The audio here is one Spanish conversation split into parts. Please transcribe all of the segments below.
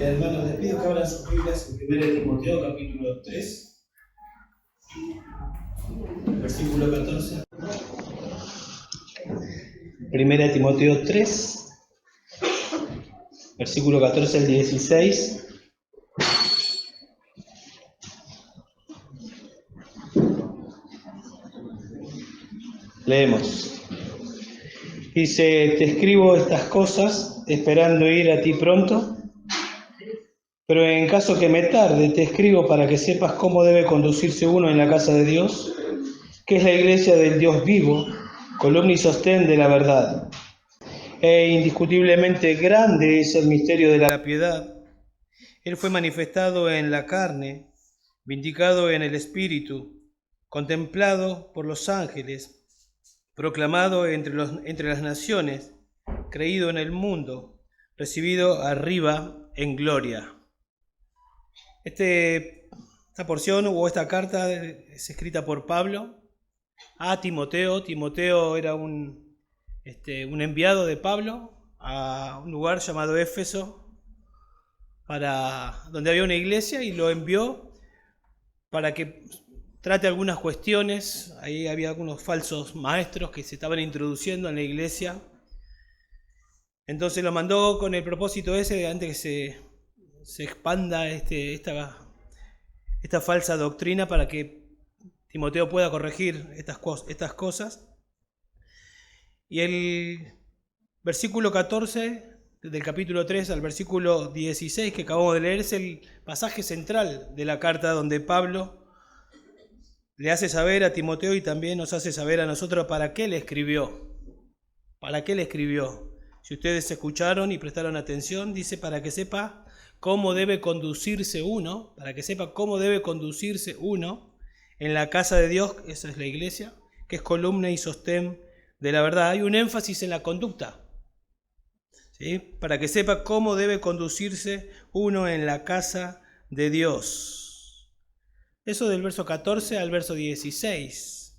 Hermanos, les pido que abran sus Biblias en 1 Timoteo capítulo 3, versículo 14. 1 Timoteo 3, versículo 14 al 16. Leemos. Dice: te escribo estas cosas esperando ir a ti pronto, pero en caso que me tarde, te escribo para que sepas cómo debe conducirse uno en la casa de Dios, que es la iglesia del Dios vivo, columna y sostén de la verdad. Indiscutiblemente grande es el misterio de la piedad. Él fue manifestado en la carne, vindicado en el Espíritu, contemplado por los ángeles, proclamado entre las naciones, creído en el mundo, recibido arriba en gloria. Esta porción o esta carta es escrita por Pablo a Timoteo. Timoteo era un enviado de Pablo a un lugar llamado Éfeso, donde había una iglesia, y lo envió para que trate algunas cuestiones. Ahí había algunos falsos maestros que se estaban introduciendo en la iglesia. Entonces lo mandó con el propósito ese, antes que se expanda esta falsa doctrina, para que Timoteo pueda corregir estas cosas. Y el versículo 14 del capítulo 3 al versículo 16 que acabamos de leer es el pasaje central de la carta, donde Pablo le hace saber a Timoteo y también nos hace saber a nosotros para qué le escribió. ¿Para qué le escribió? Si ustedes escucharon y prestaron atención, dice para que sepa cómo debe conducirse uno, en la casa de Dios, esa es la iglesia, que es columna y sostén de la verdad. Hay un énfasis en la conducta, ¿sí? Para que sepa cómo debe conducirse uno en la casa de Dios. Eso del verso 14 al verso 16.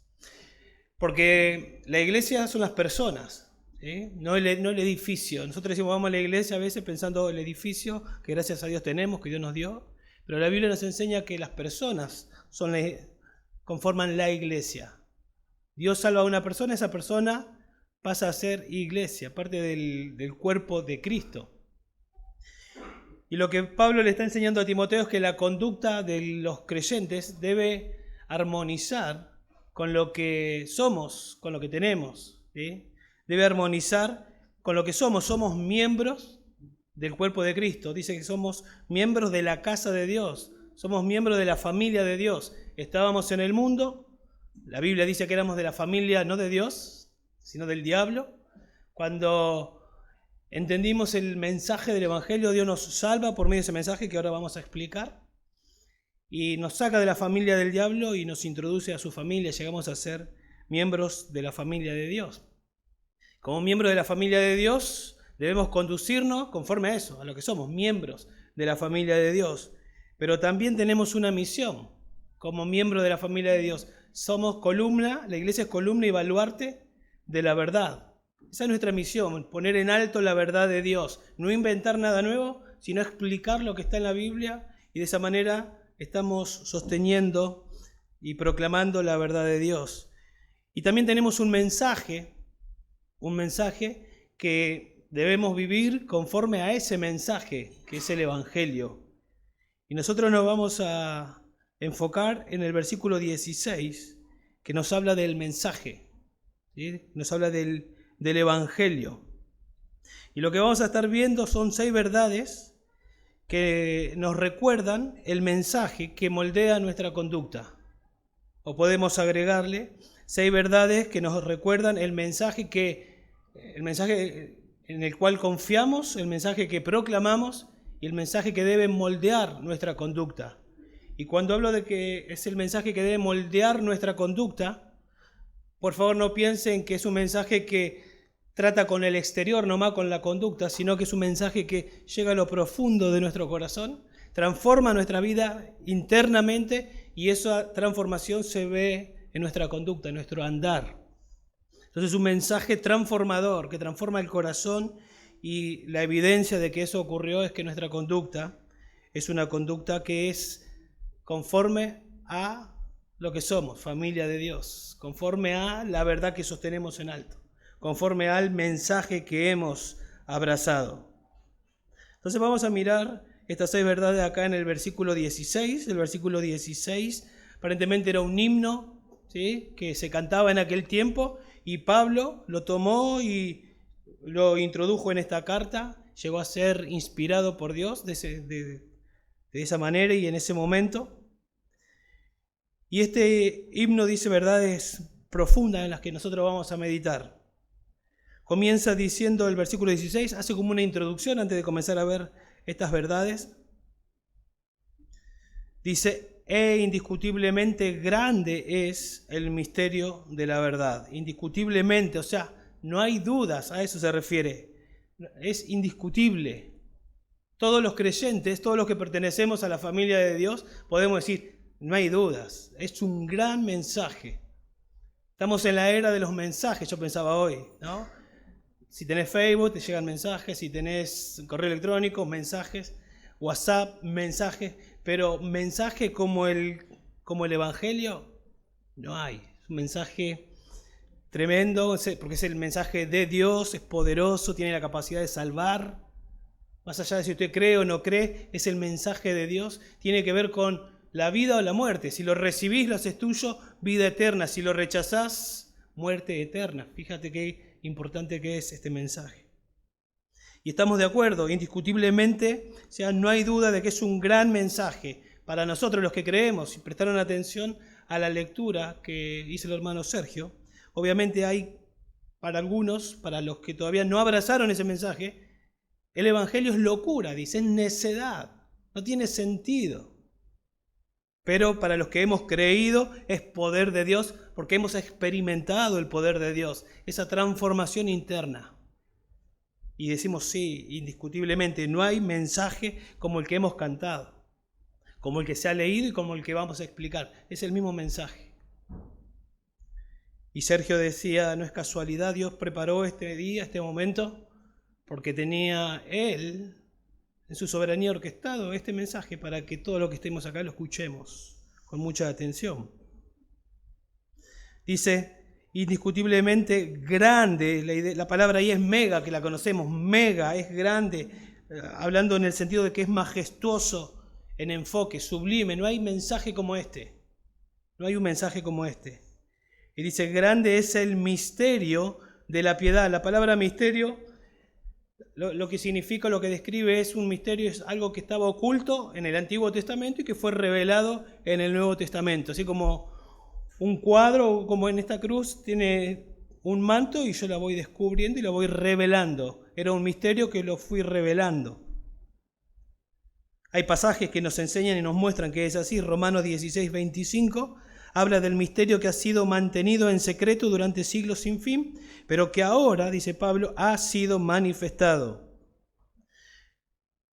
Porque la iglesia son las personas, ¿sí? No el edificio. Nosotros decimos vamos a la iglesia a veces pensando el edificio que gracias a Dios tenemos, que Dios nos dio. Pero la Biblia nos enseña que las personas conforman la iglesia. Dios salva a una persona, esa persona pasa a ser iglesia, parte del cuerpo de Cristo. Y lo que Pablo le está enseñando a Timoteo es que la conducta de los creyentes debe armonizar con lo que somos, con lo que tenemos, ¿sí? Debe armonizar con lo que somos. Somos miembros del cuerpo de Cristo. Dice que somos miembros de la casa de Dios. Somos miembros de la familia de Dios. Estábamos en el mundo. La Biblia dice que éramos de la familia no de Dios, sino del diablo. Cuando entendimos el mensaje del Evangelio, Dios nos salva por medio de ese mensaje que ahora vamos a explicar. Y nos saca de la familia del diablo y nos introduce a su familia. Llegamos a ser miembros de la familia de Dios. Como miembros de la familia de Dios, debemos conducirnos conforme a eso, a lo que somos, miembros de la familia de Dios. Pero también tenemos una misión como miembros de la familia de Dios. Somos columna, la iglesia es columna y baluarte de la verdad. Esa es nuestra misión, poner en alto la verdad de Dios. No inventar nada nuevo, sino explicar lo que está en la Biblia, y de esa manera estamos sosteniendo y proclamando la verdad de Dios. Y también tenemos un mensaje que debemos vivir conforme a ese mensaje, que es el Evangelio. Y nosotros nos vamos a enfocar en el versículo 16, que nos habla del mensaje, ¿sí? Nos habla del Evangelio. Y lo que vamos a estar viendo son 6 verdades que nos recuerdan el mensaje que moldea nuestra conducta. O podemos agregarle 6 verdades que nos recuerdan el mensaje en el cual confiamos, el mensaje que proclamamos y el mensaje que debe moldear nuestra conducta. Y cuando hablo de que es el mensaje que debe moldear nuestra conducta, por favor no piensen que es un mensaje que trata con el exterior, nomás con la conducta, sino que es un mensaje que llega a lo profundo de nuestro corazón, transforma nuestra vida internamente, y esa transformación se ve en nuestra conducta, en nuestro andar. Entonces es un mensaje transformador que transforma el corazón y la evidencia de que eso ocurrió es que nuestra conducta es una conducta que es conforme a lo que somos, familia de Dios, conforme a la verdad que sostenemos en alto, conforme al mensaje que hemos abrazado. Entonces vamos a mirar estas 6 verdades acá en el versículo 16. El versículo 16 aparentemente era un himno, ¿sí?, que se cantaba en aquel tiempo, y Pablo lo tomó y lo introdujo en esta carta. Llegó a ser inspirado por Dios de esa manera y en ese momento. Y este himno dice verdades profundas en las que nosotros vamos a meditar. Comienza diciendo el versículo 16, hace como una introducción antes de comenzar a ver estas verdades. Dice, indiscutiblemente grande es el misterio de la verdad. Indiscutiblemente, o sea, no hay dudas, a eso se refiere. Es indiscutible. Todos los creyentes, todos los que pertenecemos a la familia de Dios, podemos decir, no hay dudas, es un gran mensaje. Estamos en la era de los mensajes, yo pensaba hoy, ¿no? Si tenés Facebook, te llegan mensajes, si tenés correo electrónico, mensajes, WhatsApp, mensajes, pero mensaje como el Evangelio, no hay. Es un mensaje tremendo, porque es el mensaje de Dios, es poderoso, tiene la capacidad de salvar. Más allá de si usted cree o no cree, es el mensaje de Dios, tiene que ver con la vida o la muerte. Si lo recibís, lo haces tuyo, vida eterna. Si lo rechazás, muerte eterna. Fíjate qué importante que es este mensaje. Y estamos de acuerdo, indiscutiblemente, o sea, no hay duda de que es un gran mensaje para nosotros los que creemos. Si prestaron atención a la lectura que hizo el hermano Sergio, obviamente hay para algunos, para los que todavía no abrazaron ese mensaje, el Evangelio es locura, dice, es necedad, no tiene sentido. Pero para los que hemos creído es poder de Dios, porque hemos experimentado el poder de Dios, esa transformación interna. Y decimos sí, indiscutiblemente, no hay mensaje como el que hemos cantado, como el que se ha leído y como el que vamos a explicar. Es el mismo mensaje. Y Sergio decía, no es casualidad, Dios preparó este día, este momento, porque tenía Él en su soberanía orquestado este mensaje para que todo lo que estemos acá lo escuchemos con mucha atención. Dice, indiscutiblemente grande, la palabra ahí es mega, que la conocemos, mega, es grande, hablando en el sentido de que es majestuoso en enfoque, sublime, no hay mensaje como este, no hay un mensaje como este. Y dice, grande es el misterio de la piedad. La palabra misterio, lo que significa, lo que describe es un misterio, es algo que estaba oculto en el Antiguo Testamento y que fue revelado en el Nuevo Testamento. Así como un cuadro, como en esta cruz, tiene un manto y yo la voy descubriendo y la voy revelando. Era un misterio que lo fui revelando. Hay pasajes que nos enseñan y nos muestran que es así. Romanos 16, 25 habla del misterio que ha sido mantenido en secreto durante siglos sin fin, pero que ahora, dice Pablo, ha sido manifestado.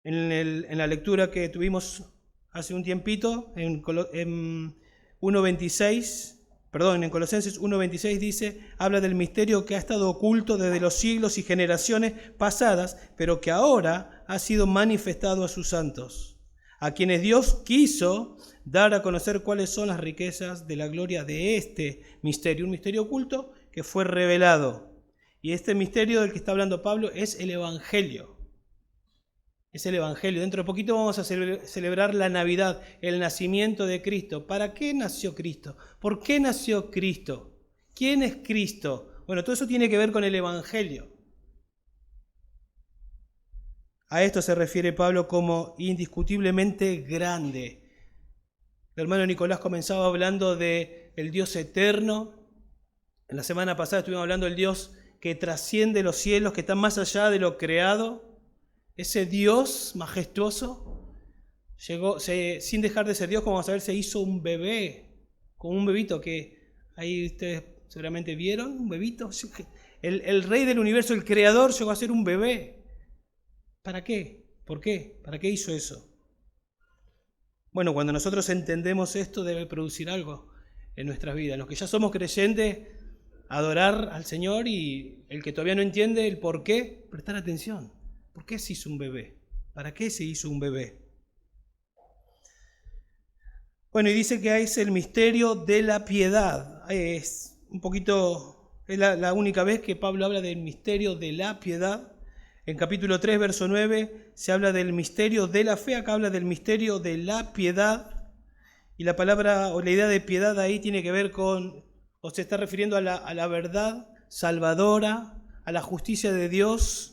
En la lectura que tuvimos hace un tiempito, en Colosenses 1.26 dice, habla del misterio que ha estado oculto desde los siglos y generaciones pasadas, pero que ahora ha sido manifestado a sus santos, a quienes Dios quiso dar a conocer cuáles son las riquezas de la gloria de este misterio, un misterio oculto que fue revelado. Y este misterio del que está hablando Pablo es el Evangelio. Es el Evangelio. Dentro de poquito vamos a celebrar la Navidad, el nacimiento de Cristo. ¿Para qué nació Cristo? ¿Por qué nació Cristo? ¿Quién es Cristo? Bueno, todo eso tiene que ver con el Evangelio. A esto se refiere Pablo como indiscutiblemente grande. El hermano Nicolás comenzaba hablando del Dios eterno. En la semana pasada estuvimos hablando del Dios que trasciende los cielos, que está más allá de lo creado. Ese Dios majestuoso llegó, sin dejar de ser Dios, como vamos a ver, se hizo un bebé, como un bebito que ahí ustedes seguramente vieron, un bebito. El rey del universo, el creador, llegó a ser un bebé. ¿Para qué? ¿Por qué? ¿Para qué hizo eso? Bueno, cuando nosotros entendemos esto, debe producir algo en nuestras vidas. Los que ya somos creyentes, adorar al Señor, y el que todavía no entiende el por qué, prestar atención. ¿Por qué se hizo un bebé? ¿Para qué se hizo un bebé? Bueno, y dice que es el misterio de la piedad. Es la única vez que Pablo habla del misterio de la piedad. En capítulo 3, verso 9, se habla del misterio de la fe. Acá habla del misterio de la piedad. Y la palabra o la idea de piedad ahí tiene que ver con, o se está refiriendo a la verdad salvadora, a la justicia de Dios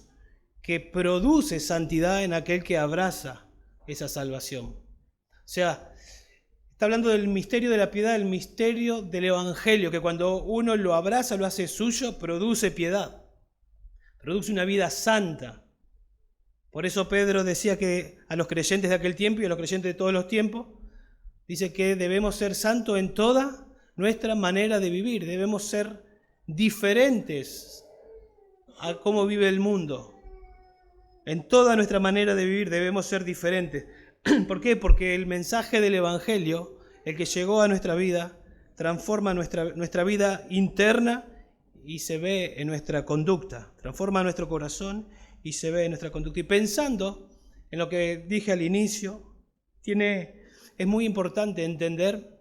que produce santidad en aquel que abraza esa salvación. O sea, está hablando del misterio de la piedad, el misterio del evangelio, que cuando uno lo abraza, lo hace suyo, produce piedad, produce una vida santa. Por eso Pedro decía que a los creyentes de aquel tiempo y a los creyentes de todos los tiempos, dice que debemos ser santos en toda nuestra manera de vivir, debemos ser diferentes a cómo vive el mundo. En toda nuestra manera de vivir debemos ser diferentes. ¿Por qué? Porque el mensaje del Evangelio, el que llegó a nuestra vida, transforma nuestra vida interna y se ve en nuestra conducta. Transforma nuestro corazón y se ve en nuestra conducta. Y pensando en lo que dije al inicio, es muy importante entender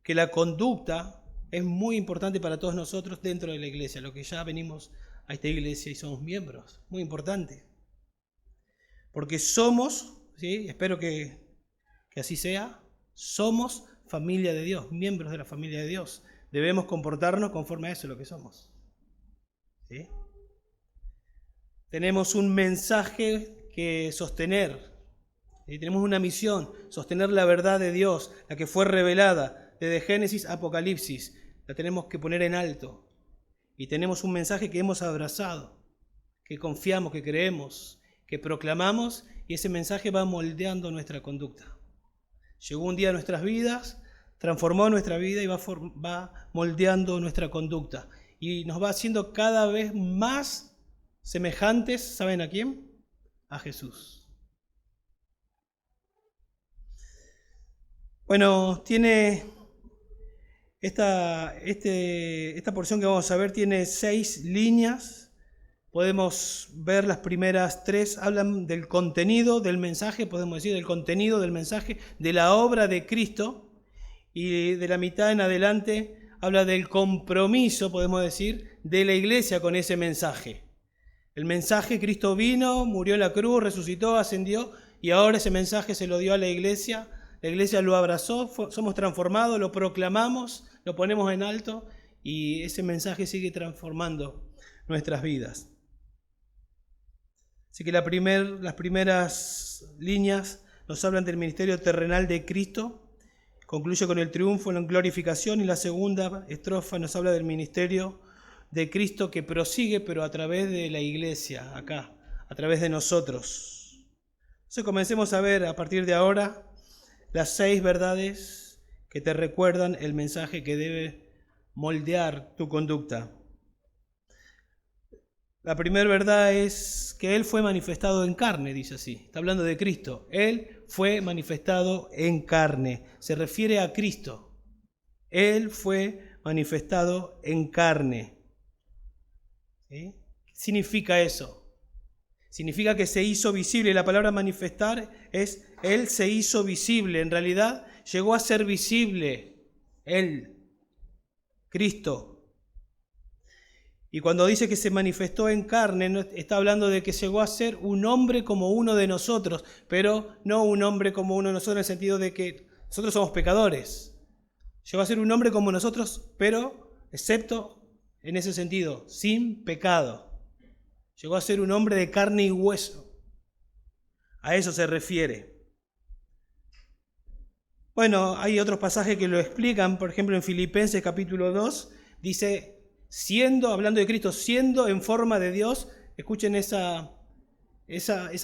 que la conducta es muy importante para todos nosotros dentro de la iglesia, lo que ya venimos a esta iglesia y somos miembros. Muy importante. Porque somos, ¿sí? Espero que así sea, somos familia de Dios, miembros de la familia de Dios. Debemos comportarnos conforme a eso, lo que somos. ¿Sí? Tenemos un mensaje que sostener. ¿Sí? Tenemos una misión, sostener la verdad de Dios, la que fue revelada desde Génesis a Apocalipsis. La tenemos que poner en alto. Y tenemos un mensaje que hemos abrazado, que confiamos, que creemos, que proclamamos, y ese mensaje va moldeando nuestra conducta. Llegó un día a nuestras vidas, transformó nuestra vida y va moldeando nuestra conducta. Y nos va haciendo cada vez más semejantes, ¿saben a quién? A Jesús. Bueno, tiene esta porción que vamos a ver tiene 6 líneas. Podemos ver las primeras 3, hablan del contenido del mensaje, podemos decir del contenido del mensaje, de la obra de Cristo, y de la mitad en adelante habla del compromiso, podemos decir, de la iglesia con ese mensaje. El mensaje, Cristo vino, murió en la cruz, resucitó, ascendió, y ahora ese mensaje se lo dio a la iglesia lo abrazó, somos transformados, lo proclamamos, lo ponemos en alto, y ese mensaje sigue transformando nuestras vidas. Así que las primeras líneas nos hablan del ministerio terrenal de Cristo, concluye con el triunfo en la glorificación, y la segunda estrofa nos habla del ministerio de Cristo que prosigue, pero a través de la iglesia, acá, a través de nosotros. Entonces comencemos a ver a partir de ahora las 6 verdades que te recuerdan el mensaje que debe moldear tu conducta. La primera verdad es que Él fue manifestado en carne, dice así. Está hablando de Cristo. Él fue manifestado en carne. Se refiere a Cristo. Él fue manifestado en carne. ¿Sí? ¿Qué significa eso? Significa que se hizo visible. La palabra manifestar es Él se hizo visible. En realidad llegó a ser visible. Él, Cristo. Y cuando dice que se manifestó en carne, está hablando de que llegó a ser un hombre como uno de nosotros, pero no un hombre como uno de nosotros en el sentido de que nosotros somos pecadores. Llegó a ser un hombre como nosotros, pero excepto en ese sentido, sin pecado. Llegó a ser un hombre de carne y hueso. A eso se refiere. Bueno, hay otros pasajes que lo explican. Por ejemplo, en Filipenses capítulo 2 dice, hablando de Cristo, siendo en forma de Dios, escuchen esa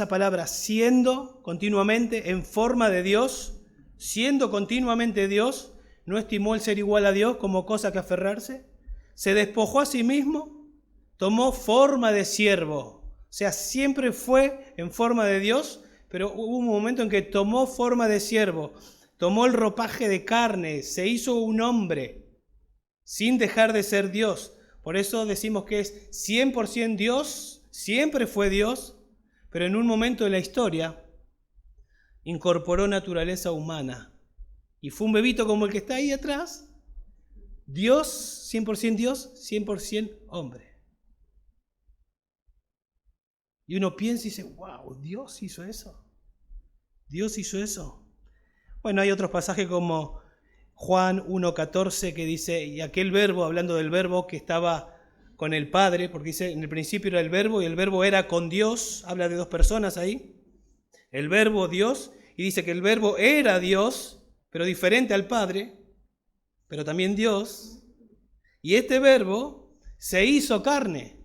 palabra, siendo continuamente en forma de Dios, siendo continuamente Dios, no estimó el ser igual a Dios como cosa que aferrarse, se despojó a sí mismo, tomó forma de siervo, o sea, siempre fue en forma de Dios, pero hubo un momento en que tomó forma de siervo, tomó el ropaje de carne, se hizo un hombre, sin dejar de ser Dios. Por eso decimos que es 100% Dios, Siempre fue Dios, pero en un momento de la historia incorporó naturaleza humana. Y fue un bebito como el que está ahí atrás. Dios, 100% Dios, 100% hombre. Y uno piensa y dice, wow, Dios hizo eso. Dios hizo eso. Bueno, hay otros pasajes como Juan 1:14 que dice, y aquel verbo, hablando del verbo que estaba con el Padre, porque dice, en el principio era el verbo y el verbo era con Dios, habla de dos personas ahí, el verbo Dios, y dice que el verbo era Dios, pero diferente al Padre, pero también Dios, y este verbo se hizo carne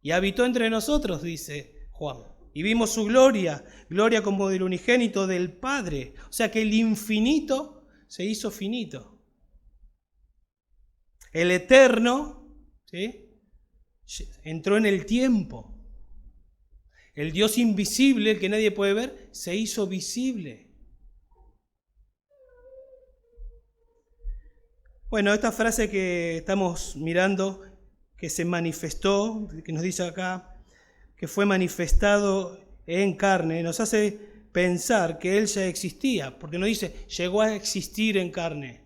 y habitó entre nosotros, dice Juan. Y vimos su gloria, gloria como del unigénito del Padre. O sea que el infinito se hizo finito. El eterno, ¿sí?, entró en el tiempo. El Dios invisible, el que nadie puede ver, se hizo visible. Bueno, esta frase que estamos mirando, que se manifestó, que nos dice acá, que fue manifestado en carne, nos hace pensar que Él ya existía, porque no dice llegó a existir en carne,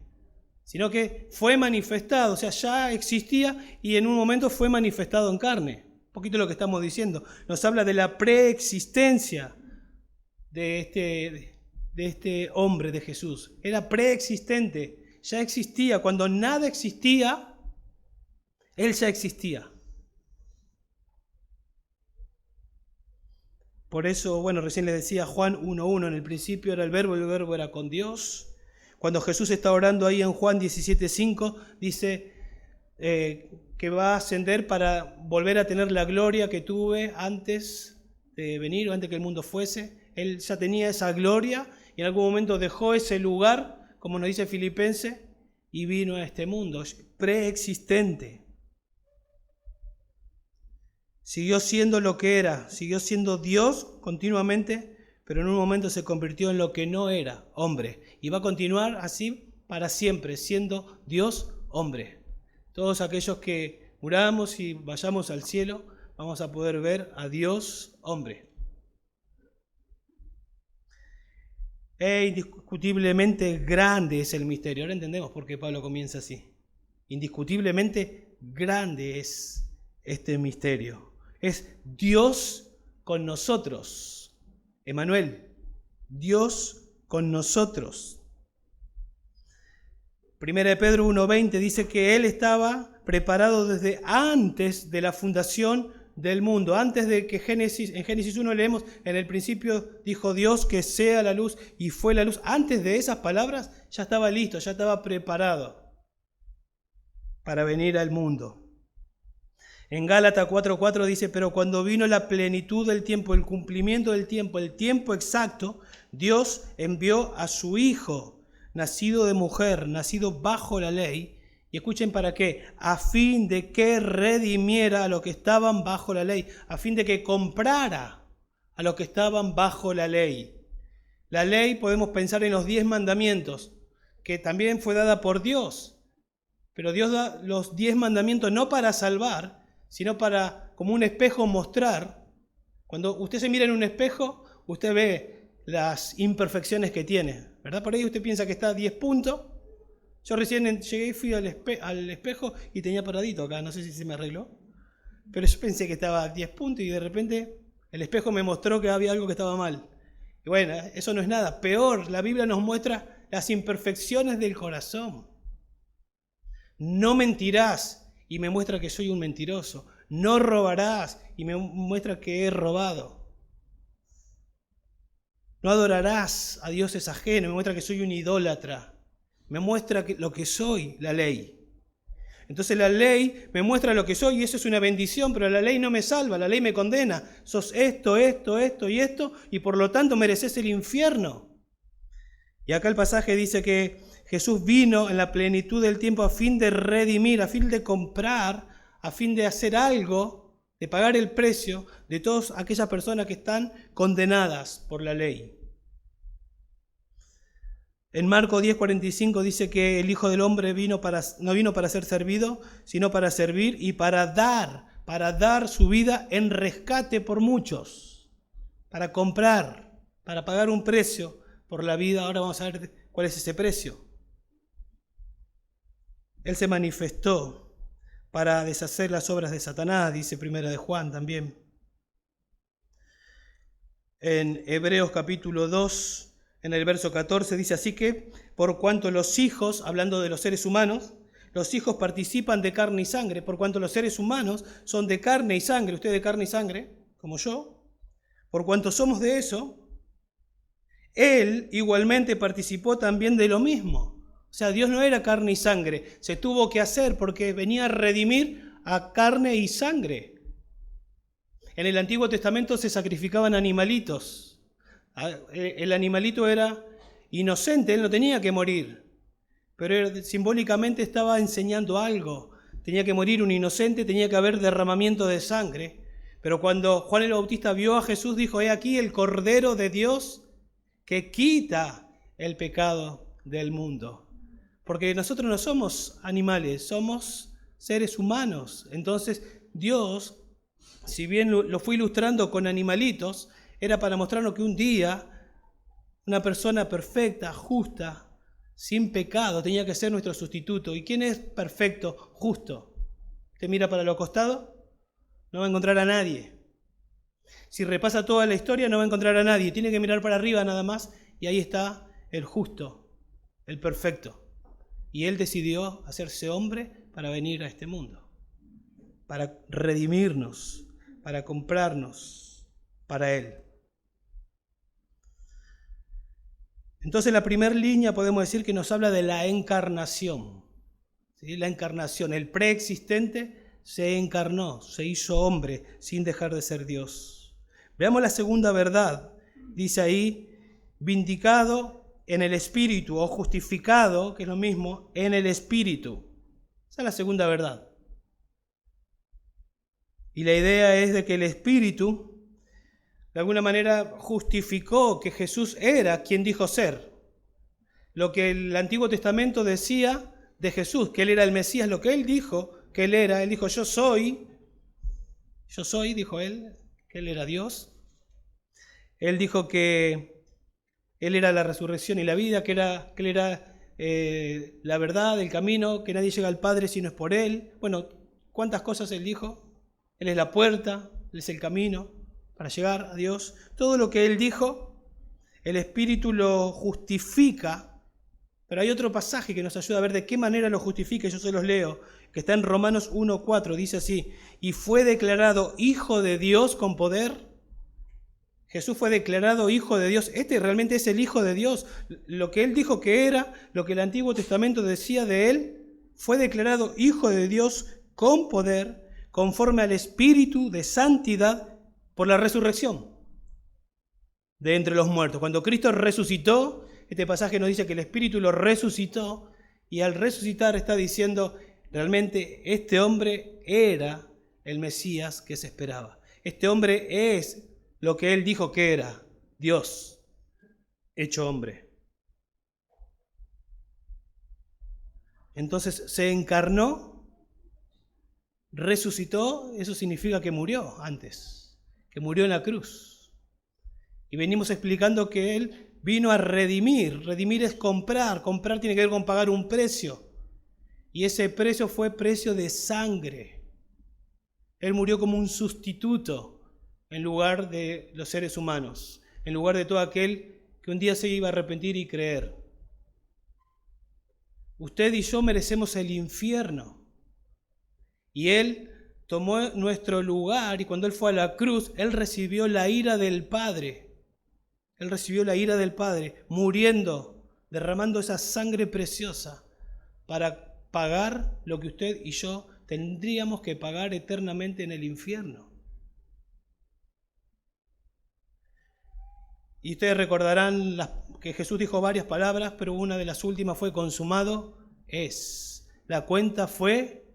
sino que fue manifestado, o sea, ya existía y en un momento fue manifestado en carne. Un poquito lo que estamos diciendo. Nos habla de la preexistencia de este hombre, de Jesús. Era preexistente, ya existía. Cuando nada existía, Él ya existía. Por eso, bueno, recién les decía Juan 1:1, en el principio era el verbo y el verbo era con Dios. Cuando Jesús está orando ahí en Juan 17:5, dice que va a ascender para volver a tener la gloria que tuve antes de venir o antes que el mundo fuese. Él ya tenía esa gloria y en algún momento dejó ese lugar, como nos dice Filipenses, y vino a este mundo preexistente. Siguió siendo lo que era, siguió siendo Dios continuamente, pero en un momento se convirtió en lo que no era, hombre. Y va a continuar así para siempre, siendo Dios hombre. Todos aquellos que muramos y vayamos al cielo, vamos a poder ver a Dios hombre. Indiscutiblemente grande es el misterio. Ahora entendemos por qué Pablo comienza así. Indiscutiblemente grande es este misterio. Es Dios con nosotros. Emmanuel, Dios con nosotros. Primera de Pedro 1:20 dice que Él estaba preparado desde antes de la fundación del mundo. Antes de que en Génesis 1 leemos, en el principio dijo Dios que sea la luz y fue la luz. Antes de esas palabras ya estaba listo, ya estaba preparado para venir al mundo. En Gálatas 4:4 dice, pero cuando vino la plenitud del tiempo, el cumplimiento del tiempo, el tiempo exacto, Dios envió a su Hijo, nacido de mujer, nacido bajo la ley. Y escuchen para qué, a fin de que redimiera a los que estaban bajo la ley, a fin de que comprara a los que estaban bajo la ley. La ley podemos pensar en los 10 mandamientos, que también fue dada por Dios. Pero Dios da los 10 mandamientos no para salvar, sino para, como un espejo, mostrar. Cuando usted se mira en un espejo, usted ve las imperfecciones que tiene, ¿verdad? Por ahí usted piensa que está a 10 puntos. Yo recién llegué y fui al espejo y tenía paradito acá, no sé si se me arregló. Pero yo pensé que estaba a 10 puntos y de repente el espejo me mostró que había algo que estaba mal. Y bueno, eso no es nada. Peor, la Biblia nos muestra las imperfecciones del corazón. No mentirás y me muestra que soy un mentiroso. No robarás y me muestra que he robado. No adorarás a dioses ajenos, me muestra que soy un idólatra. Me muestra lo que soy, la ley. Entonces la ley me muestra lo que soy y eso es una bendición, pero la ley no me salva, la ley me condena. Sos esto y esto y por lo tanto mereces el infierno. Y acá el pasaje dice que Jesús vino en la plenitud del tiempo a fin de redimir, a fin de comprar, a fin de hacer algo, de pagar el precio de todas aquellas personas que están condenadas por la ley. En Marcos 10:45 dice que el Hijo del Hombre no vino para ser servido, sino para servir y para dar para dar su vida en rescate por muchos, para comprar, para pagar un precio por la vida. Ahora vamos a ver cuál es ese precio. Él se manifestó para deshacer las obras de Satanás, dice Primera de Juan también. En Hebreos capítulo 2, en el verso 14, dice así que, por cuanto los hijos, hablando de los seres humanos, los hijos participan de carne y sangre, por cuanto los seres humanos son de carne y sangre, usted de carne y sangre, como yo, por cuanto somos de eso, Él igualmente participó también de lo mismo. O sea, Dios no era carne y sangre, se tuvo que hacer porque venía a redimir a carne y sangre. En el Antiguo Testamento se sacrificaban animalitos. El animalito era inocente, él no tenía que morir, pero simbólicamente estaba enseñando algo. Tenía que morir un inocente, tenía que haber derramamiento de sangre. Pero cuando Juan el Bautista vio a Jesús, dijo: he aquí el Cordero de Dios que quita el pecado del mundo. Porque nosotros no somos animales, somos seres humanos. Entonces Dios, si bien lo fue ilustrando con animalitos, era para mostrarnos que un día una persona perfecta, justa, sin pecado, tenía que ser nuestro sustituto. ¿Y quién es perfecto, justo? ¿Te mira para los costados? No va a encontrar a nadie. Si repasa toda la historia, no va a encontrar a nadie. Tiene que mirar para arriba nada más, y ahí está el justo, el perfecto. Y Él decidió hacerse hombre para venir a este mundo, para redimirnos, para comprarnos para Él. Entonces la primera línea podemos decir que nos habla de la encarnación. ¿Sí? La encarnación, el preexistente se encarnó, se hizo hombre sin dejar de ser Dios. Veamos la segunda verdad. Dice ahí, vindicado en el Espíritu, o justificado, que es lo mismo, en el Espíritu. Esa es la segunda verdad. Y la idea es de que el Espíritu de alguna manera justificó que Jesús era quien dijo ser. Lo que el Antiguo Testamento decía de Jesús, que Él era el Mesías, lo que Él dijo que Él era, Él dijo: yo soy, dijo Él, que Él era Dios. Él dijo que Él era la resurrección y la vida, que Él era la verdad, el camino, que nadie llega al Padre si no es por Él. Bueno, ¿cuántas cosas Él dijo? Él es la puerta, Él es el camino para llegar a Dios. Todo lo que Él dijo, el Espíritu lo justifica. Pero hay otro pasaje que nos ayuda a ver de qué manera lo justifica, yo se los leo, que está en Romanos 1:4, dice así: y fue declarado Hijo de Dios con poder. Jesús fue declarado Hijo de Dios. Este realmente es el Hijo de Dios. Lo que Él dijo que era, lo que el Antiguo Testamento decía de Él, fue declarado Hijo de Dios con poder, conforme al Espíritu de santidad, por la resurrección de entre los muertos. Cuando Cristo resucitó, este pasaje nos dice que el Espíritu lo resucitó, y al resucitar está diciendo, realmente este hombre era el Mesías que se esperaba. Este hombre es lo que Él dijo que era, Dios hecho hombre. Entonces se encarnó, resucitó, eso significa que murió antes, que murió en la cruz. Y venimos explicando que Él vino a redimir. Redimir es comprar. Comprar tiene que ver con pagar un precio. Y ese precio fue precio de sangre. Él murió como un sustituto en lugar de los seres humanos, en lugar de todo aquel que un día se iba a arrepentir y creer. Usted y yo merecemos el infierno. Y Él tomó nuestro lugar, y cuando Él fue a la cruz, Él recibió la ira del Padre. Él recibió la ira del Padre, muriendo, derramando esa sangre preciosa para pagar lo que usted y yo tendríamos que pagar eternamente en el infierno. Y ustedes recordarán que Jesús dijo varias palabras, pero una de las últimas fue: consumado es. La cuenta fue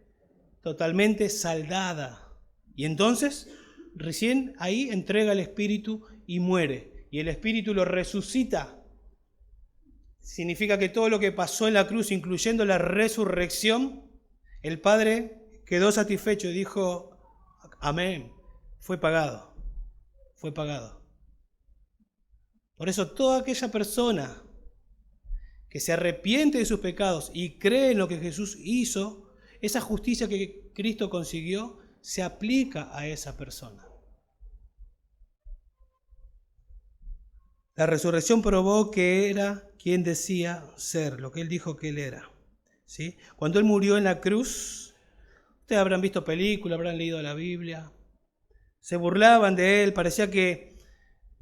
totalmente saldada. Y entonces, recién ahí entrega el Espíritu y muere. Y el Espíritu lo resucita. Significa que todo lo que pasó en la cruz, incluyendo la resurrección, el Padre quedó satisfecho y dijo: Amén. Fue pagado. Fue pagado. Por eso toda aquella persona que se arrepiente de sus pecados y cree en lo que Jesús hizo, esa justicia que Cristo consiguió, se aplica a esa persona. La resurrección probó que era quien decía ser, lo que él dijo que él era. ¿Sí? Cuando él murió en la cruz, ustedes habrán visto películas, habrán leído la Biblia, se burlaban de él, parecía que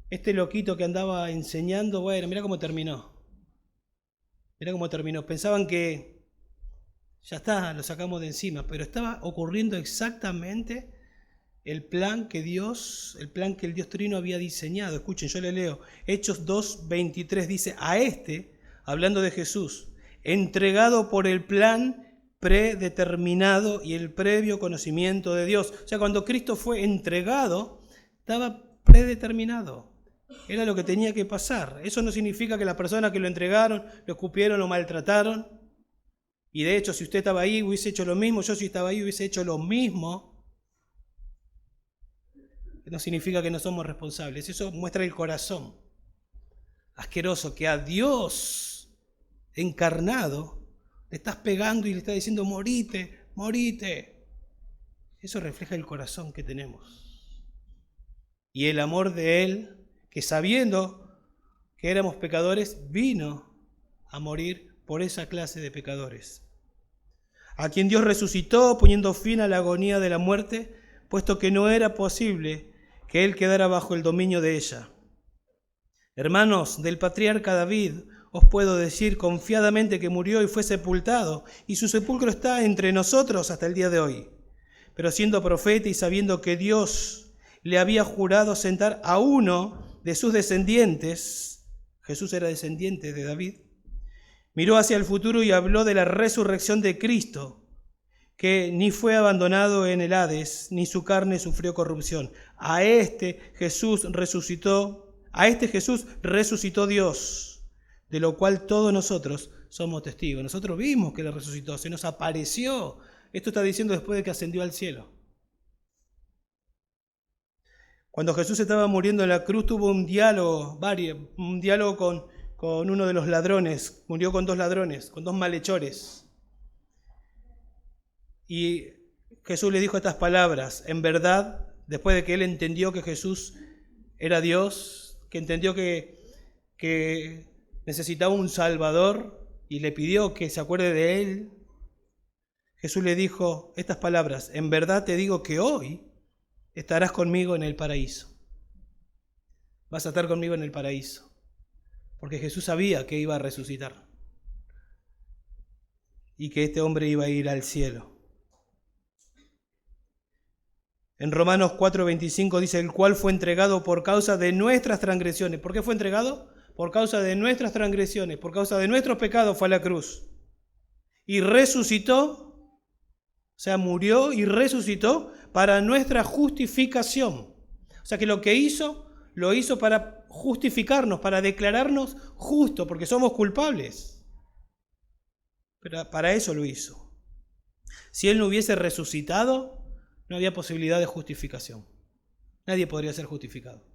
este loquito que andaba enseñando, bueno, mira cómo terminó. Mirá cómo terminó. Pensaban que ya está, lo sacamos de encima, pero estaba ocurriendo exactamente el plan que el Dios Trino había diseñado. Escuchen, yo le leo. Hechos 2:23 dice, a este, hablando de Jesús, entregado por el plan predeterminado y el previo conocimiento de Dios. O sea, cuando Cristo fue entregado, estaba predeterminado. Era lo que tenía que pasar. Eso no significa que las personas que lo entregaron, lo escupieron, lo maltrataron. Y de hecho, si usted estaba ahí, hubiese hecho lo mismo. Yo si estaba ahí, hubiese hecho lo mismo. No significa que no somos responsables. Eso muestra el corazón asqueroso que a Dios encarnado le estás pegando y le estás diciendo, morite, morite. Eso refleja el corazón que tenemos. Y el amor de Él, que sabiendo que éramos pecadores, vino a morir por esa clase de pecadores. A quien Dios resucitó, poniendo fin a la agonía de la muerte, puesto que no era posible que Él quedara bajo el dominio de ella. Hermanos, del patriarca David os puedo decir confiadamente que murió y fue sepultado, y su sepulcro está entre nosotros hasta el día de hoy. Pero siendo profeta y sabiendo que Dios le había jurado sentar a uno de sus descendientes, Jesús era descendiente de David, miró hacia el futuro y habló de la resurrección de Cristo, que ni fue abandonado en el Hades, ni su carne sufrió corrupción. A este Jesús resucitó Dios, de lo cual todos nosotros somos testigos. Nosotros vimos que Él resucitó, se nos apareció. Esto está diciendo después de que ascendió al cielo. Cuando Jesús estaba muriendo en la cruz, tuvo un diálogo con uno de los ladrones. Murió con 2 ladrones, con 2 malhechores. Y Jesús le dijo estas palabras. En verdad, después de que él entendió que Jesús era Dios, que entendió que necesitaba un Salvador y le pidió que se acuerde de él, Jesús le dijo estas palabras. En verdad te digo que hoy estarás conmigo en el paraíso. Vas a estar conmigo en el paraíso. Porque Jesús sabía que iba a resucitar. Y que este hombre iba a ir al cielo. En Romanos 4:25 dice, el cual fue entregado por causa de nuestras transgresiones. ¿Por qué fue entregado? Por causa de nuestras transgresiones, por causa de nuestros pecados fue a la cruz. Y resucitó, o sea, murió y resucitó para nuestra justificación. O sea que lo que hizo, lo hizo para justificarnos, para declararnos justos, porque somos culpables. Pero para eso lo hizo. Si Él no hubiese resucitado, no había posibilidad de justificación. Nadie podría ser justificado.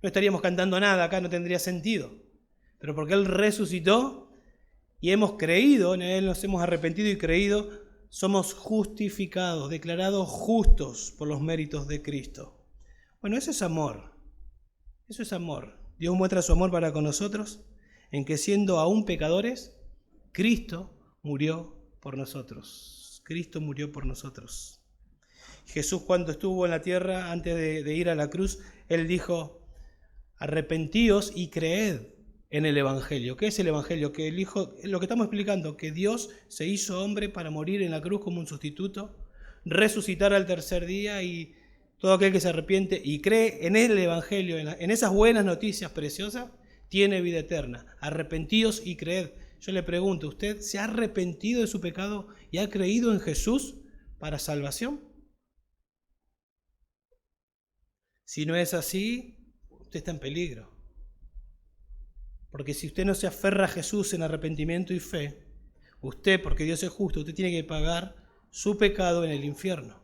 No estaríamos cantando nada acá, no tendría sentido. Pero porque Él resucitó y hemos creído en Él, nos hemos arrepentido y creído, somos justificados, declarados justos por los méritos de Cristo. Bueno, eso es amor. Eso es amor. Dios muestra su amor para con nosotros en que siendo aún pecadores, Cristo murió por nosotros. Cristo murió por nosotros. Jesús, cuando estuvo en la tierra, antes de ir a la cruz, Él dijo, arrepentíos y creed en el Evangelio. ¿Qué es el Evangelio? Que el Hijo, lo que estamos explicando, que Dios se hizo hombre para morir en la cruz como un sustituto, resucitar al tercer día, y todo aquel que se arrepiente y cree en el Evangelio, en esas buenas noticias preciosas, tiene vida eterna. Arrepentíos y creed. Yo le pregunto, ¿usted se ha arrepentido de su pecado y ha creído en Jesús para salvación? Si no es así, usted está en peligro. Porque si usted no se aferra a Jesús en arrepentimiento y fe, usted, porque Dios es justo, usted tiene que pagar su pecado en el infierno.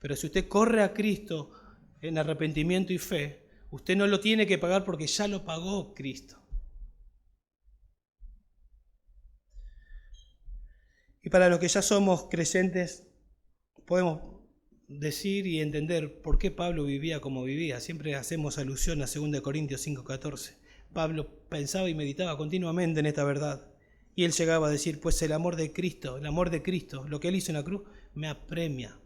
Pero si usted corre a Cristo en arrepentimiento y fe, usted no lo tiene que pagar porque ya lo pagó Cristo. Y para los que ya somos creyentes, podemos decir y entender por qué Pablo vivía como vivía. Siempre hacemos alusión a 2 Corintios 5:14. Pablo pensaba y meditaba continuamente en esta verdad. Y él llegaba a decir, pues el amor de Cristo, lo que él hizo en la cruz, me apremia,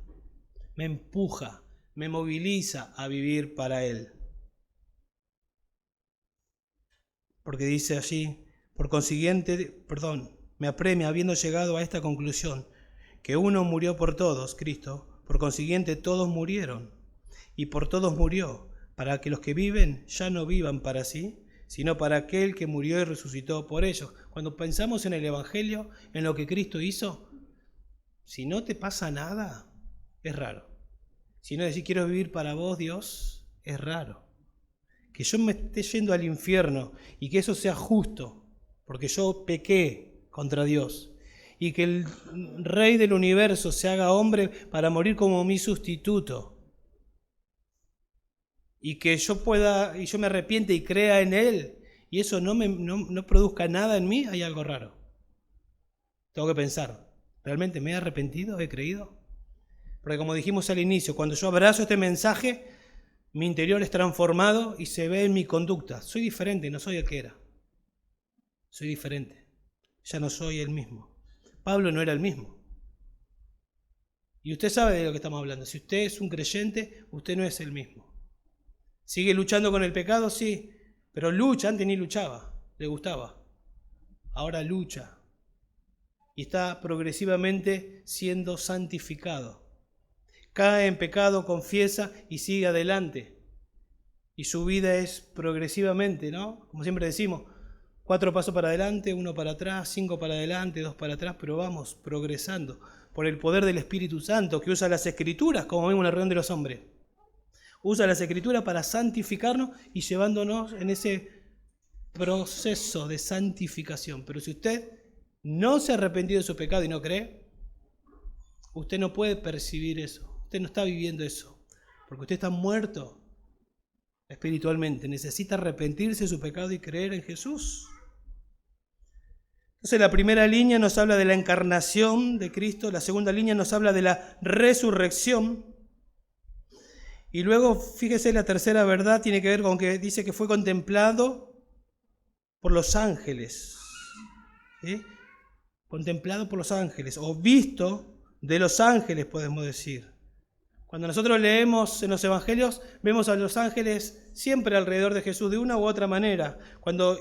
me empuja, me moviliza a vivir para él. Porque dice allí, por consiguiente, me apremia habiendo llegado a esta conclusión, que uno murió por todos, Cristo, por consiguiente todos murieron, y por todos murió, para que los que viven ya no vivan para sí, sino para aquel que murió y resucitó por ellos. Cuando pensamos en el Evangelio, en lo que Cristo hizo, si no te pasa nada, es raro. Si no decís quiero vivir para vos, Dios, es raro. Que yo me esté yendo al infierno y que eso sea justo, porque yo pequé contra Dios, y que el Rey del universo se haga hombre para morir como mi sustituto, y que yo pueda, y yo me arrepiente y crea en Él, y eso no produzca nada en mí, hay algo raro. Tengo que pensar, ¿realmente me he arrepentido? ¿He creído? Porque como dijimos al inicio, cuando yo abrazo este mensaje, mi interior es transformado y se ve en mi conducta. Soy diferente, no soy el que era. Soy diferente. Ya no soy el mismo. Pablo no era el mismo. Y usted sabe de lo que estamos hablando. Si usted es un creyente, usted no es el mismo. ¿Sigue luchando con el pecado? Sí. Pero lucha, antes ni luchaba. Le gustaba. Ahora lucha. Y está progresivamente siendo santificado. Cae en pecado, confiesa y sigue adelante. Y su vida es progresivamente, ¿no? Como siempre decimos, 4 pasos para adelante, 1 para atrás, 5 para adelante, 2 para atrás, pero vamos progresando por el poder del Espíritu Santo que usa las Escrituras, como vemos en la reunión de los hombres. Usa las Escrituras para santificarnos y llevándonos en ese proceso de santificación. Pero si usted no se ha arrepentido de su pecado y no cree, usted no puede percibir eso. Usted no está viviendo eso, porque usted está muerto espiritualmente. Necesita arrepentirse de su pecado y creer en Jesús. Entonces la primera línea nos habla de la encarnación de Cristo, la segunda línea nos habla de la resurrección. Y luego, fíjese, la tercera verdad tiene que ver con que dice que fue contemplado por los ángeles. ¿Sí? Contemplado por los ángeles, o visto de los ángeles, podemos decir. Cuando nosotros leemos en los evangelios, vemos a los ángeles siempre alrededor de Jesús de una u otra manera. Cuando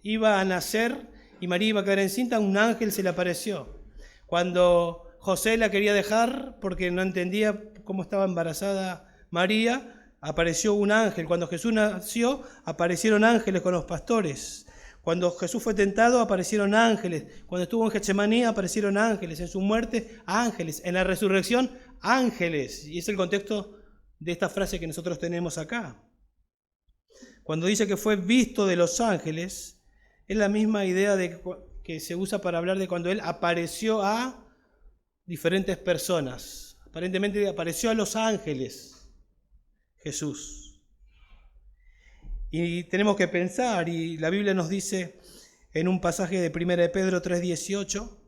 iba a nacer y María iba a quedar encinta, un ángel se le apareció. Cuando José la quería dejar porque no entendía cómo estaba embarazada María, apareció un ángel. Cuando Jesús nació, aparecieron ángeles con los pastores. Cuando Jesús fue tentado, aparecieron ángeles. Cuando estuvo en Getsemaní, aparecieron ángeles. En su muerte, ángeles. En la resurrección, ángeles. Y es el contexto de esta frase que nosotros tenemos acá. Cuando dice que fue visto de los ángeles, es la misma idea que se usa para hablar de cuando Él apareció a diferentes personas. Aparentemente apareció a los ángeles, Jesús. Y tenemos que pensar, y la Biblia nos dice en un pasaje de 1 de Pedro 3:18,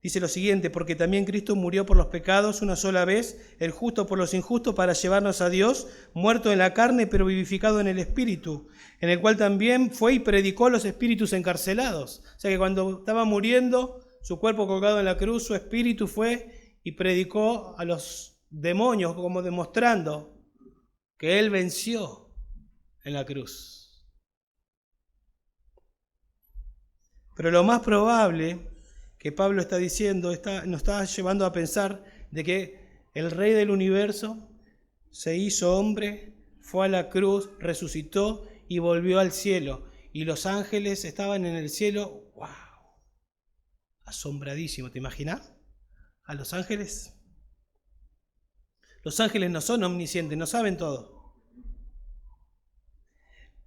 dice lo siguiente: porque también Cristo murió por los pecados una sola vez, el justo por los injustos, para llevarnos a Dios, muerto en la carne pero vivificado en el Espíritu, en el cual también fue y predicó a los espíritus encarcelados. O sea que cuando estaba muriendo, su cuerpo colgado en la cruz, su espíritu fue y predicó a los demonios, como demostrando que Él venció en la cruz. Pero lo más probable que Pablo está diciendo, nos está llevando a pensar de que el Rey del universo se hizo hombre, fue a la cruz, resucitó y volvió al cielo. Y los ángeles estaban en el cielo, ¡wow! Asombradísimo, ¿te imaginas? A los ángeles. Los ángeles no son omniscientes, no saben todo.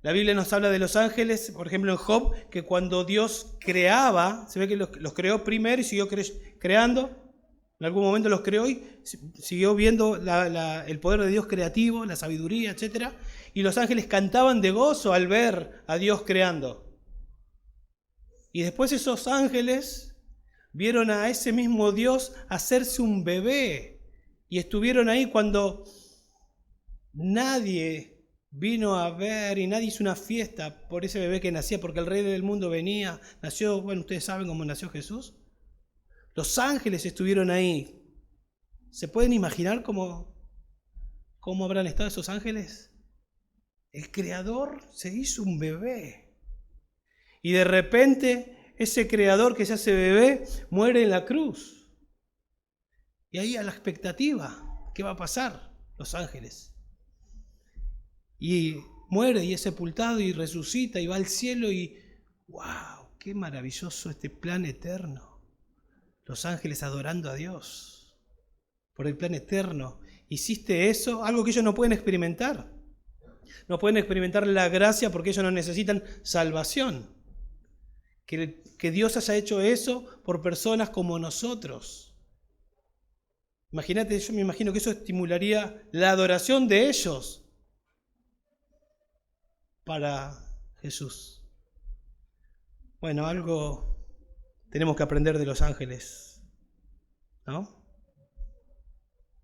La Biblia nos habla de los ángeles, por ejemplo en Job, que cuando Dios creaba, se ve que los creó primero y siguió creando, En algún momento los creó y siguió viendo el poder de Dios creativo, la sabiduría, etc. Y los ángeles cantaban de gozo al ver a Dios creando. Y después esos ángeles vieron a ese mismo Dios hacerse un bebé. Y estuvieron ahí cuando nadie vino a ver y nadie hizo una fiesta por ese bebé que nacía, porque el rey del mundo venía, nació, bueno, ustedes saben cómo nació Jesús. Los ángeles estuvieron ahí. ¿Se pueden imaginar cómo habrán estado esos ángeles? El Creador se hizo un bebé. Y de repente ese Creador que se hace bebé muere en la cruz. Y ahí a la expectativa, ¿qué va a pasar? Los ángeles. Y muere y es sepultado y resucita y va al cielo y ¡wow! ¡Qué maravilloso este plan eterno! Los ángeles adorando a Dios por el plan eterno. ¿Hiciste eso? Algo que ellos no pueden experimentar. No pueden experimentar la gracia porque ellos no necesitan salvación. Que Dios haya hecho eso por personas como nosotros. Imagínate, yo me imagino que eso estimularía la adoración de ellos para Jesús. Bueno, algo tenemos que aprender de los ángeles, ¿no?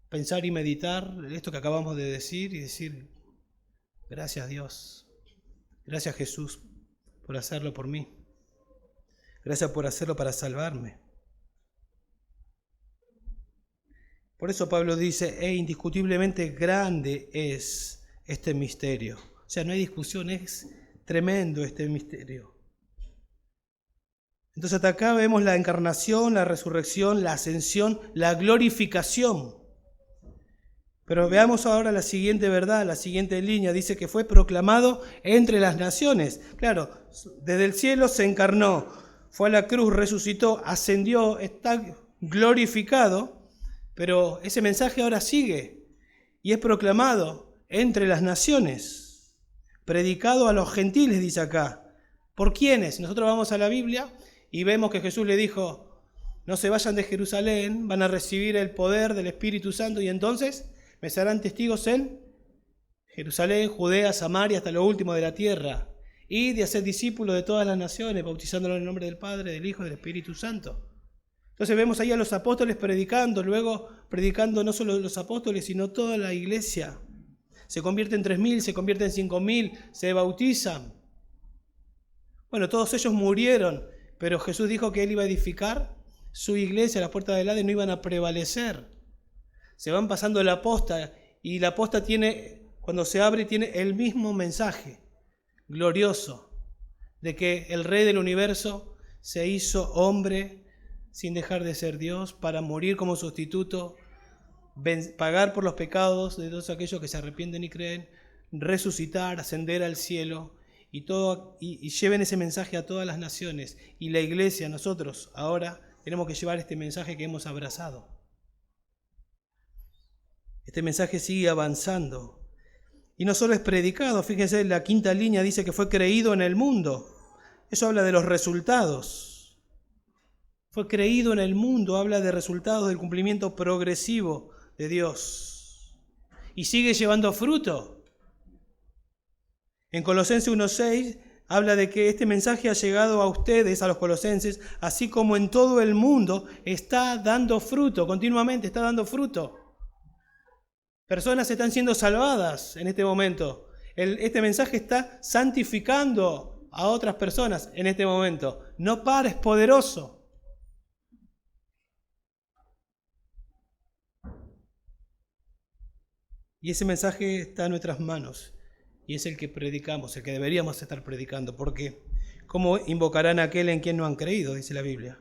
Pensar y meditar esto que acabamos de decir y decir, gracias Dios, gracias Jesús por hacerlo por mí, gracias por hacerlo para salvarme. Por eso Pablo dice, indiscutiblemente grande es este misterio. O sea, no hay discusión, es tremendo este misterio. Entonces hasta acá vemos la encarnación, la resurrección, la ascensión, la glorificación. Pero veamos ahora la siguiente verdad, la siguiente línea. Dice que fue proclamado entre las naciones. Claro, desde el cielo se encarnó, fue a la cruz, resucitó, ascendió, está glorificado, pero ese mensaje ahora sigue y es proclamado entre las naciones, predicado a los gentiles, dice acá. ¿Por quiénes? Nosotros vamos a la Biblia y vemos que Jesús le dijo, no se vayan de Jerusalén, van a recibir el poder del Espíritu Santo y entonces me serán testigos en Jerusalén, Judea, Samaria, hasta lo último de la tierra. Y de hacer discípulos de todas las naciones, bautizándolos en el nombre del Padre, del Hijo y del Espíritu Santo. Entonces vemos ahí a los apóstoles predicando, luego predicando no solo los apóstoles, sino toda la iglesia. Se convierte en 3.000, se convierte en 5.000, se bautizan. Bueno, todos ellos murieron, pero Jesús dijo que Él iba a edificar su iglesia, las puertas del Hades no iban a prevalecer. Se van pasando la posta y la posta cuando se abre, tiene el mismo mensaje glorioso de que el Rey del universo se hizo hombre sin dejar de ser Dios para morir como sustituto, pagar por los pecados de todos aquellos que se arrepienten y creen, resucitar, ascender al cielo y lleven ese mensaje a todas las naciones. Y la iglesia, nosotros ahora tenemos que llevar este mensaje que hemos abrazado. Este mensaje sigue avanzando. Y no solo es predicado, fíjense, la quinta línea dice que fue creído en el mundo. Eso habla de los resultados. Fue creído en el mundo, habla de resultados del cumplimiento progresivo de Dios. Y sigue llevando fruto. En Colosenses 1:6 habla de que este mensaje ha llegado a ustedes, a los colosenses, así como en todo el mundo está dando fruto, continuamente está dando fruto. Personas están siendo salvadas en este momento. Este mensaje está santificando a otras personas en este momento. No para, es poderoso. Y ese mensaje está en nuestras manos. Y es el que predicamos, el que deberíamos estar predicando. Porque ¿cómo invocarán a aquel en quien no han creído? Dice la Biblia.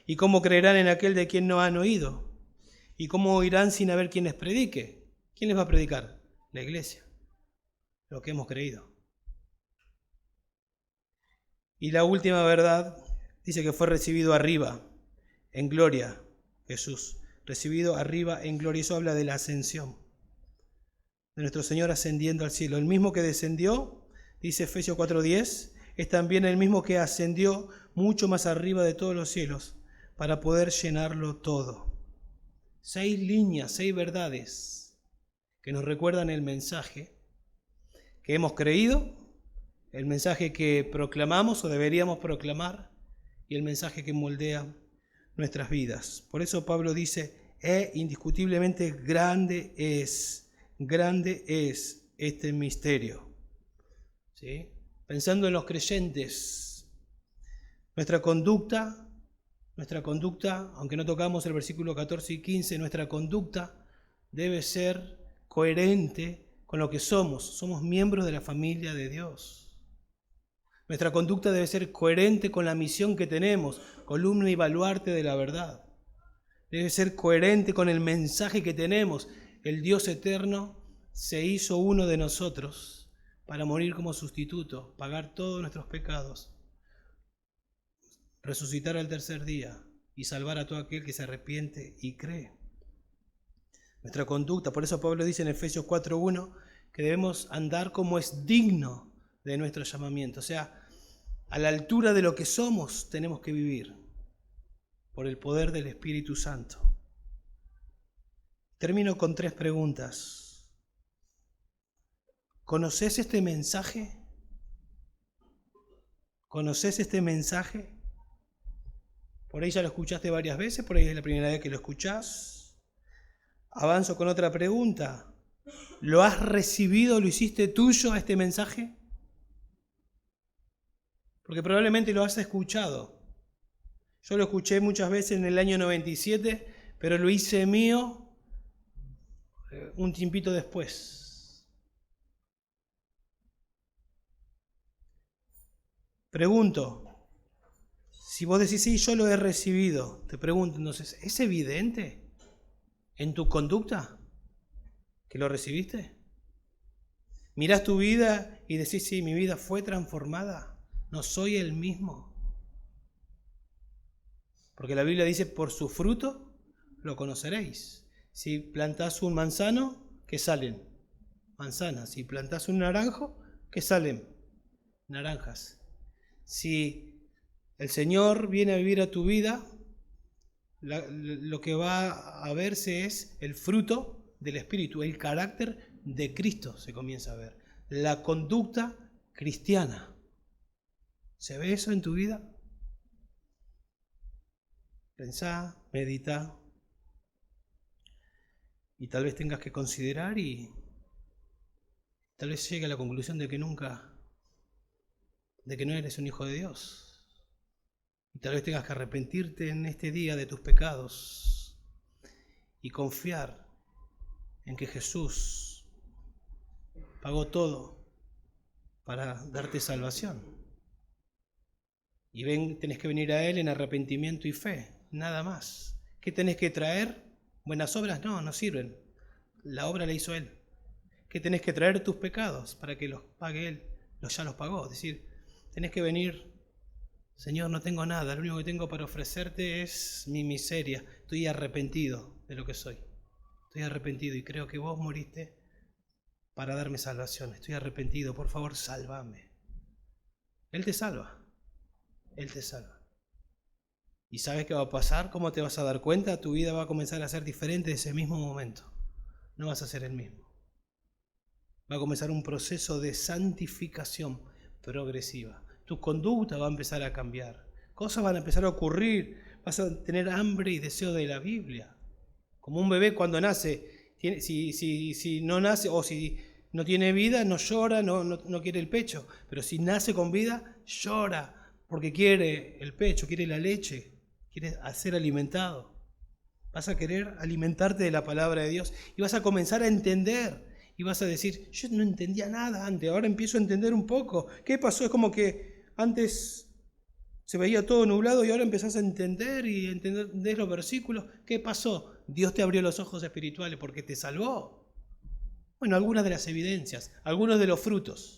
¿Y cómo creerán en aquel de quien no han oído? ¿Y cómo oirán sin haber quien les predique? ¿Quién les va a predicar? La iglesia. Lo que hemos creído. Y la última verdad dice que fue recibido arriba, en gloria, Jesús. Recibido arriba en gloria. Eso habla de la ascensión. De nuestro Señor ascendiendo al cielo. El mismo que descendió, dice Efesios 4:10, es también el mismo que ascendió mucho más arriba de todos los cielos para poder llenarlo todo. 6 líneas, 6 verdades que nos recuerdan el mensaje que hemos creído, el mensaje que proclamamos o deberíamos proclamar y el mensaje que moldea nuestras vidas. Por eso Pablo dice, indiscutiblemente grande es este misterio. ¿Sí? Pensando en los creyentes, nuestra conducta, aunque no tocamos el versículo 14 y 15, nuestra conducta debe ser coherente con lo que somos. Somos miembros de la familia de Dios. Nuestra conducta debe ser coherente con la misión que tenemos, columna y baluarte de la verdad. Debe ser coherente con el mensaje que tenemos. El Dios eterno se hizo uno de nosotros para morir como sustituto, pagar todos nuestros pecados, resucitar al tercer día y salvar a todo aquel que se arrepiente y cree. Nuestra conducta, por eso Pablo dice en Efesios 4:1 que debemos andar como es digno de nuestro llamamiento. O sea, a la altura de lo que somos tenemos que vivir por el poder del Espíritu Santo. Termino con 3 preguntas. ¿Conoces este mensaje? ¿Conoces este mensaje? Por ahí ya lo escuchaste varias veces, por ahí es la primera vez que lo escuchás. Avanzo con otra pregunta. ¿Lo has recibido, lo hiciste tuyo a este mensaje? Porque probablemente lo has escuchado. Yo lo escuché muchas veces en el año 97, pero lo hice mío un tiempito después. Pregunto, si vos decís, sí, yo lo he recibido, te pregunto entonces, ¿es evidente en tu conducta que lo recibiste? ¿Mirás tu vida y decís, sí, mi vida fue transformada? No soy el mismo. Porque la Biblia dice, por su fruto lo conoceréis. Si plantás un manzano, ¿qué salen? Manzanas. Si plantás un naranjo, ¿qué salen? Naranjas. Si el Señor viene a vivir a tu vida, lo que va a verse es el fruto del Espíritu, el carácter de Cristo se comienza a ver. La conducta cristiana. ¿Se ve eso en tu vida? Pensá, medita y tal vez tengas que considerar y tal vez llegue a la conclusión de que no eres un hijo de Dios. Y tal vez tengas que arrepentirte en este día de tus pecados y confiar en que Jesús pagó todo para darte salvación. Y tenés que venir a Él en arrepentimiento y fe, nada más. ¿Qué tenés que traer? Buenas obras no sirven. La obra la hizo Él. ¿Qué tenés que traer? Tus pecados para que los pague Él. Ya los pagó. Es decir, tenés que venir, Señor, no tengo nada, lo único que tengo para ofrecerte es mi miseria. Estoy arrepentido de lo que soy. Estoy arrepentido y creo que vos moriste para darme salvación. Estoy arrepentido, por favor, sálvame. Él te salva. Él te salva. ¿Y sabes qué va a pasar? ¿Cómo te vas a dar cuenta? Tu vida va a comenzar a ser diferente de ese mismo momento. No vas a ser el mismo. Va a comenzar un proceso de santificación progresiva. Tu conducta va a empezar a cambiar. Cosas van a empezar a ocurrir. Vas a tener hambre y deseo de la Biblia. Como un bebé cuando nace, si no nace o si no tiene vida, no llora, no quiere el pecho. Pero si nace con vida, llora. Porque quiere el pecho, quiere la leche, quiere ser alimentado. Vas a querer alimentarte de la palabra de Dios y vas a comenzar a entender. Y vas a decir, yo no entendía nada antes, ahora empiezo a entender un poco. ¿Qué pasó? Es como que antes se veía todo nublado y ahora empezás a entender y entendés los versículos. ¿Qué pasó? Dios te abrió los ojos espirituales porque te salvó. Bueno, algunas de las evidencias, algunos de los frutos.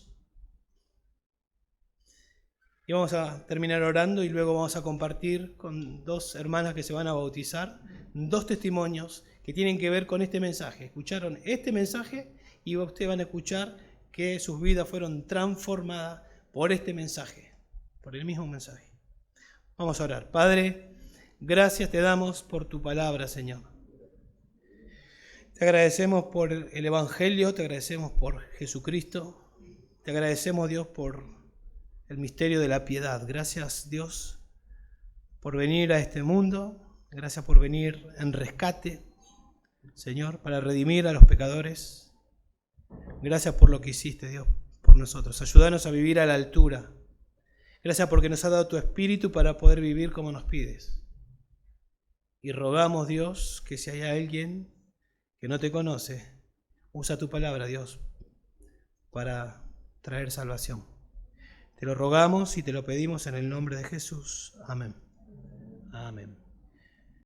Y vamos a terminar orando y luego vamos a compartir con 2 hermanas que se van a bautizar 2 testimonios que tienen que ver con este mensaje. Escucharon este mensaje y ustedes van a escuchar que sus vidas fueron transformadas por este mensaje, por el mismo mensaje. Vamos a orar. Padre, gracias te damos por tu palabra, Señor. Te agradecemos por el Evangelio, te agradecemos por Jesucristo, te agradecemos, Dios, por el misterio de la piedad. Gracias, Dios, por venir a este mundo, gracias por venir en rescate, Señor, para redimir a los pecadores. Gracias por lo que hiciste, Dios, por nosotros. Ayúdanos a vivir a la altura. Gracias porque nos has dado tu Espíritu para poder vivir como nos pides. Y rogamos, Dios, que si hay alguien que no te conoce, usa tu palabra, Dios, para traer salvación. Te lo rogamos y te lo pedimos en el nombre de Jesús. Amén. Amén.